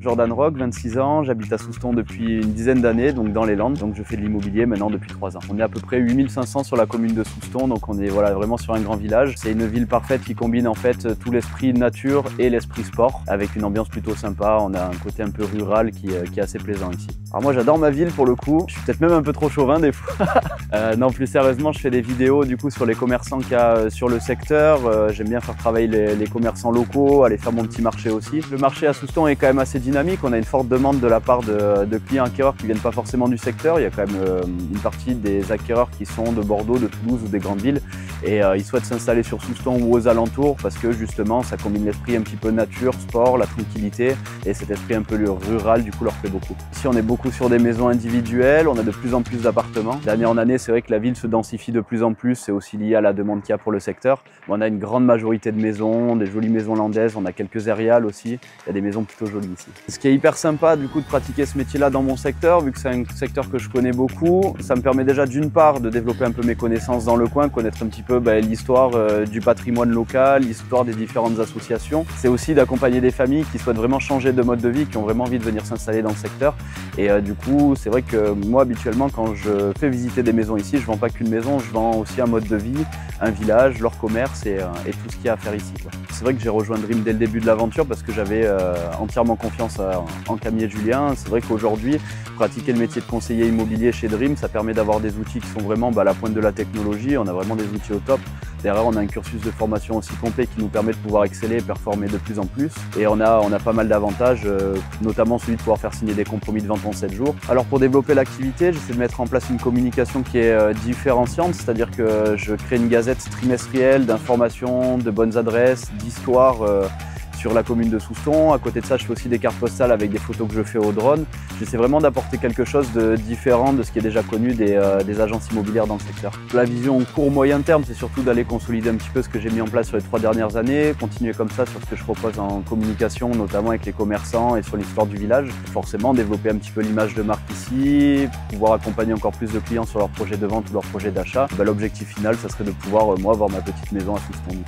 Jordan Rock, 26 ans, j'habite à Souston depuis une dizaine d'années, donc dans les Landes, donc je fais de l'immobilier maintenant depuis 3 ans. On est à peu près 8500 sur la commune de Souston, donc on est vraiment sur un grand village. C'est une ville parfaite qui combine en fait tout l'esprit nature et l'esprit sport, avec une ambiance plutôt sympa. On a un côté un peu rural qui est assez plaisant ici. Alors moi j'adore ma ville pour le coup, je suis peut-être même un peu trop chauvin des fois. Non, plus sérieusement, je fais des vidéos du coup sur les commerçants qu'il y a sur le secteur. J'aime bien faire travailler les commerçants locaux, aller faire mon petit marché aussi. Le marché à Souston est quand même assez dynamique, on a une forte demande de la part de clients acquéreurs qui viennent pas forcément du secteur. Il y a quand même une partie des acquéreurs qui sont de Bordeaux, de Toulouse ou des grandes villes et ils souhaitent s'installer sur Souston ou aux alentours parce que justement ça combine l'esprit un petit peu nature, sport, la tranquillité et cet esprit un peu rural du coup leur plaît beaucoup. Ici on est beaucoup sur des maisons individuelles, on a de plus en plus d'appartements. D'année en année c'est vrai que la ville se densifie de plus en plus, c'est aussi lié à la demande qu'il y a pour le secteur. On a une grande majorité de maisons, des jolies maisons landaises, on a quelques aériales aussi, il y a des maisons plutôt jolies ici. Ce qui est hyper sympa du coup de pratiquer ce métier là dans mon secteur, vu que c'est un secteur que je connais beaucoup, ça me permet déjà d'une part de développer un peu mes connaissances dans le coin, connaître un petit peu l'histoire du patrimoine local, l'histoire des différentes associations. C'est aussi d'accompagner des familles qui souhaitent vraiment changer de mode de vie, qui ont vraiment envie de venir s'installer dans le secteur. Et du coup, c'est vrai que moi, habituellement, quand je fais visiter des maisons ici, je vends pas qu'une maison, je vends aussi un mode de vie, un village, leur commerce et tout ce qu'il y a à faire ici, quoi. C'est vrai que j'ai rejoint Dream dès le début de l'aventure parce que j'avais entièrement confiance en Camille et Julien. C'est vrai qu'aujourd'hui, pratiquer le métier de conseiller immobilier chez Dream, ça permet d'avoir des outils qui sont vraiment à la pointe de la technologie. On a vraiment des outils au top. Derrière, on a un cursus de formation aussi complet qui nous permet de pouvoir exceller et performer de plus en plus. Et on a pas mal d'avantages, notamment celui de pouvoir faire signer des compromis de vente en 7 jours. Alors pour développer l'activité, j'essaie de mettre en place une communication qui est différenciante, c'est-à-dire que je crée une gazette trimestrielle d'informations, de bonnes adresses, d'histoires sur la commune de Souston. À côté de ça, je fais aussi des cartes postales avec des photos que je fais au drone. J'essaie vraiment d'apporter quelque chose de différent de ce qui est déjà connu des agences immobilières dans le secteur. La vision court-moyen terme, c'est surtout d'aller consolider un petit peu ce que j'ai mis en place sur les 3 dernières années, continuer comme ça sur ce que je propose en communication, notamment avec les commerçants et sur l'histoire du village. Forcément, développer un petit peu l'image de marque ici, pouvoir accompagner encore plus de clients sur leurs projets de vente ou leurs projets d'achat. L'objectif final, ça serait de pouvoir, moi, avoir ma petite maison à Souston.